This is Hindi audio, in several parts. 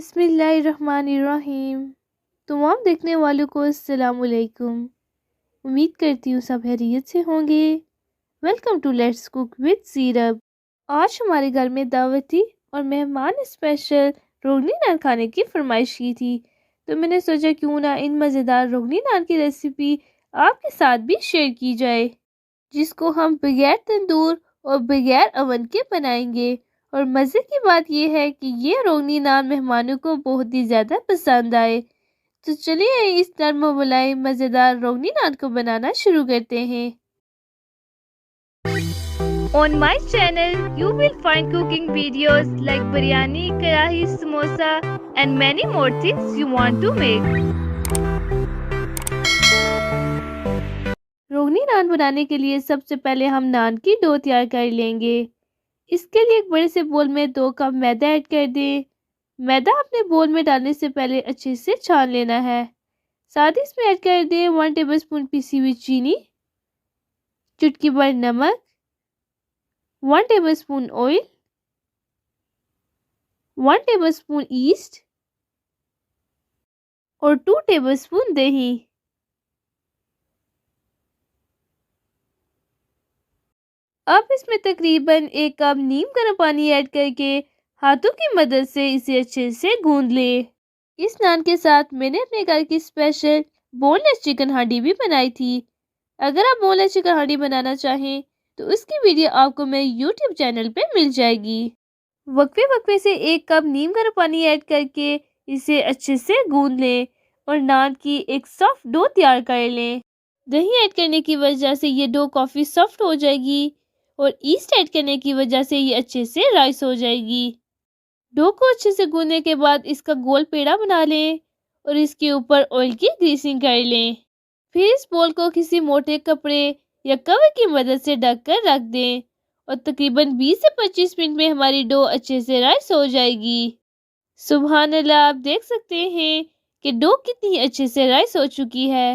बिस्मिल्लाहिर्रहमानिर्रहीम। तमाम देखने वालों को अस्सलामुअलैकुम। उम्मीद करती हूँ सब खैरियत से होंगे। Welcome to let's cook with Seerab. आज हमारे घर में दावत थी और मेहमान स्पेशल रोगनी नान खाने की फरमाइश की थी, तो मैंने सोचा क्यों ना इन मज़ेदार रोगनी नान की रेसिपी आपके साथ भी शेयर की जाए, जिसको हम बगैर तंदूर और बगैर अवन के बनाएंगे। और मज़े की बात यह है कि ये रोगनी नान मेहमानों को बहुत ही ज़्यादा पसंद आए। तो चलिए इस नरम मलाई मज़ेदार रोगनी नान को बनाना शुरू करते हैं। On my channel, you will find cooking videos like biryani, karahi, samosa and many more things you want to make. रोगनी नान बनाने के लिए सबसे पहले हम नान की डो तैयार कर लेंगे। इसके लिए एक बड़े से बोल में 2 कप मैदा ऐड कर दें। मैदा अपने बोल में डालने से पहले अच्छे से छान लेना है। साथ ही इसमें ऐड कर दें 1 टेबलस्पून पिसी हुई चीनी, चुटकी भर नमक, 1 टेबलस्पून ऑयल, 1 टेबलस्पून ईस्ट और 2 टेबलस्पून दही। अब इसमें तकरीबन 1 कप नीम गर्म पानी ऐड करके हाथों की मदद से इसे अच्छे से गूंद लें। इस नान के साथ मैंने अपने घर की स्पेशल बोनलेस चिकन हांडी भी बनाई थी। अगर आप बोनलेस चिकन हांडी बनाना चाहें तो उसकी वीडियो आपको मेरे यूट्यूब चैनल पे मिल जाएगी। वक्फे वक्फे से 1 कप नीम गर्म पानी ऐड करके इसे अच्छे से गूंद लें और नान की एक सॉफ्ट डो तैयार कर लें। दही ऐड करने की वजह से ये डो काफ़ी सॉफ्ट हो जाएगी और ईस्ट ऐड करने की वजह से ये अच्छे से राइस हो जाएगी। डो को अच्छे से गूंदने के बाद इसका गोल पेड़ा बना लें और इसके ऊपर ऑयल की ग्रीसिंग कर लें। फिर इस बोल को किसी मोटे कपड़े या कवर की मदद से ढककर रख दें और तकरीबन 20 से 25 मिनट में हमारी डो अच्छे से राइस हो जाएगी। सुभान अल्लाह, आप देख सकते हैं कि डो कितनी अच्छे से राइस हो चुकी है।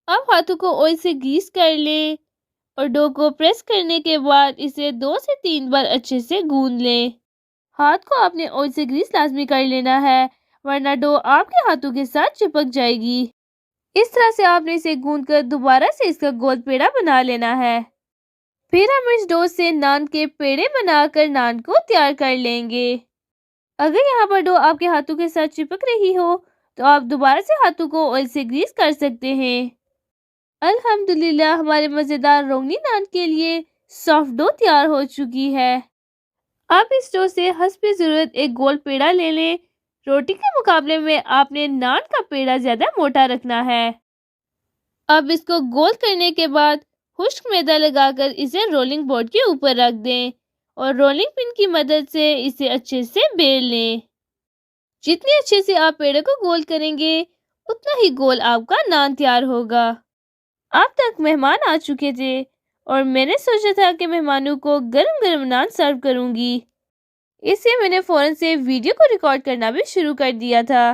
अब हाथों को ऑयल से ग्रीस कर लें और डो को प्रेस करने के बाद इसे 2 से 3 बार अच्छे से गूंद लें। हाथ को आपने ऑयल से ग्रीस लाजमी कर लेना है, वरना डो आपके हाथों के साथ चिपक जाएगी। इस तरह से आपने इसे गूंद कर दोबारा से इसका गोल पेड़ा बना लेना है। फिर हम इस डो से नान के पेड़े बनाकर नान को तैयार कर लेंगे। अगर यहाँ पर डो आपके हाथों के साथ चिपक रही हो तो आप दोबारा से हाथों को ऑयल से ग्रीस कर सकते हैं। अल्हम्दुलिल्लाह, हमारे मज़ेदार रोगनी नान के लिए सॉफ्ट डो तैयार हो चुकी है। अब इस डो से हस्ब ज़रूरत एक गोल पेड़ा ले लें। रोटी के मुकाबले में आपने नान का पेड़ा ज़्यादा मोटा रखना है। अब इसको गोल करने के बाद खुश्क मैदा लगाकर इसे रोलिंग बोर्ड के ऊपर रख दें और रोलिंग पिन की मदद से इसे अच्छे से बेल लें। जितने अच्छे से आप पेड़े को गोल करेंगे उतना ही गोल आपका नान तैयार होगा। अब तक मेहमान आ चुके थे और मैंने सोचा था कि मेहमानों को गरम गरम नान सर्व करूंगी, इसलिए मैंने फ़ौरन से वीडियो को रिकॉर्ड करना भी शुरू कर दिया था।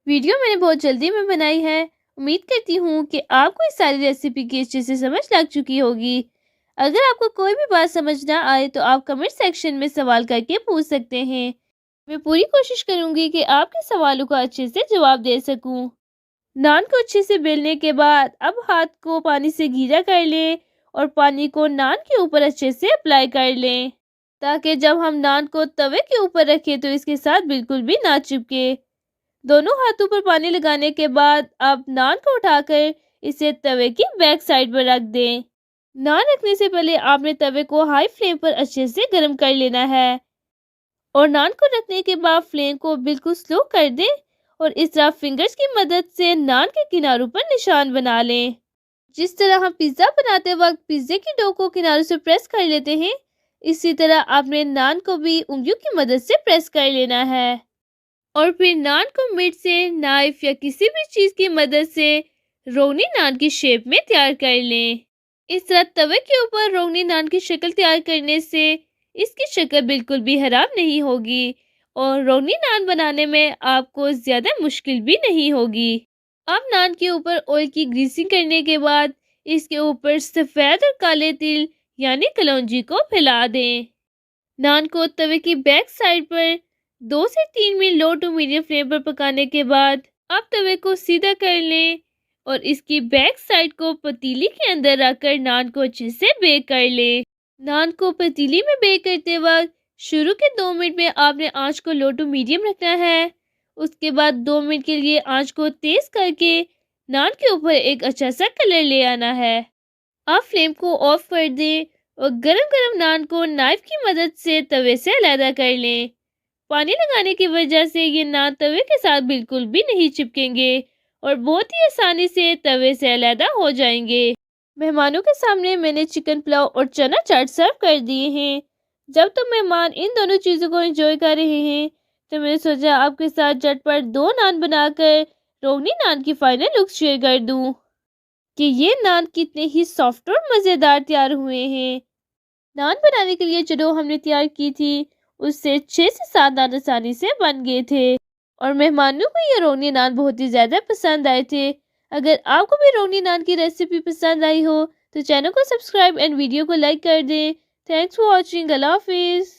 वीडियो मैंने बहुत जल्दी में बनाई है। उम्मीद करती हूँ कि आपको इस सारी रेसिपी की अच्छे से समझ लग चुकी होगी। अगर आपको कोई भी बात समझ ना आए तो आप कमेंट सेक्शन में सवाल करके पूछ सकते हैं। मैं पूरी कोशिश करूँगी कि आपके सवालों का अच्छे से जवाब दे सकूँ। नान को अच्छे से बेलने के बाद अब हाथ को पानी से गीला कर लें और पानी को नान के ऊपर अच्छे से अप्लाई कर लें, ताकि जब हम नान को तवे के ऊपर रखें तो इसके साथ बिल्कुल भी ना चिपके। दोनों हाथों पर पानी लगाने के बाद अब नान को उठाकर इसे तवे की बैक साइड पर रख दें। नान रखने से पहले आपने तवे को हाई फ्लेम पर अच्छे से गर्म कर लेना है और नान को रखने के बाद फ्लेम को बिल्कुल स्लो कर दें और इस तरह फिंगर्स की मदद से नान के किनारों पर निशान बना लें। जिस तरह हम पिज़्ज़ा बनाते वक्त पिज़्ज़े की डो को किनारों से प्रेस कर लेते हैं, इसी तरह आपने नान को भी उंगलियों की मदद से प्रेस कर लेना है और फिर नान को मिड से नाइफ या किसी भी चीज़ की मदद से रोगनी नान की शेप में तैयार कर लें। इस तरह तवे के ऊपर रोगनी नान की शक्ल तैयार करने से इसकी शक्ल बिल्कुल भी हराम नहीं होगी और रोगनी नान बनाने में आपको ज़्यादा मुश्किल भी नहीं होगी। अब नान के ऊपर ऑयल की ग्रीसिंग करने के बाद इसके ऊपर सफ़ेद और काले तिल यानी कलौंजी को फैला दें। नान को तवे की बैक साइड पर 2 से 3 minute low to medium flame पर पकाने के बाद अब तवे को सीधा कर लें और इसकी बैक साइड को पतीली के अंदर रखकर नान को अच्छे से बेक कर लें। नान को पतीली में बेक करते वक्त शुरू के 2 मिनट में आपने आंच को लो टू मीडियम रखना है। उसके बाद 2 मिनट के लिए आंच को तेज करके नान के ऊपर एक अच्छा सा कलर ले आना है। आप फ्लेम को ऑफ कर दें और गरम गरम नान को नाइफ की मदद से तवे से अलग कर लें। पानी लगाने की वजह से ये नान तवे के साथ बिल्कुल भी नहीं चिपकेंगे और बहुत ही आसानी से तवे से अलग हो जाएंगे। मेहमानों के सामने मैंने चिकन पुलाव और चना चाट सर्व कर दिए हैं। जब तो मेहमान इन दोनों चीज़ों को एंजॉय कर रहे हैं तो मैंने सोचा आपके साथ झटपट 2 नान बनाकर रोगनी नान की फाइनल लुक शेयर कर दूं कि ये नान कितने ही सॉफ्ट और मज़ेदार तैयार हुए हैं। नान बनाने के लिए जो डो हमने तैयार की थी उससे 6 से 7 नान आसानी से बन गए थे और मेहमानों को ये रोगनी नान बहुत ही ज़्यादा पसंद आए थे। अगर आपको भी रोगनी नान की रेसिपी पसंद आई हो तो चैनल को सब्सक्राइब एंड वीडियो को लाइक कर दें। Thanks for watching. अल्लाह हाफिज़।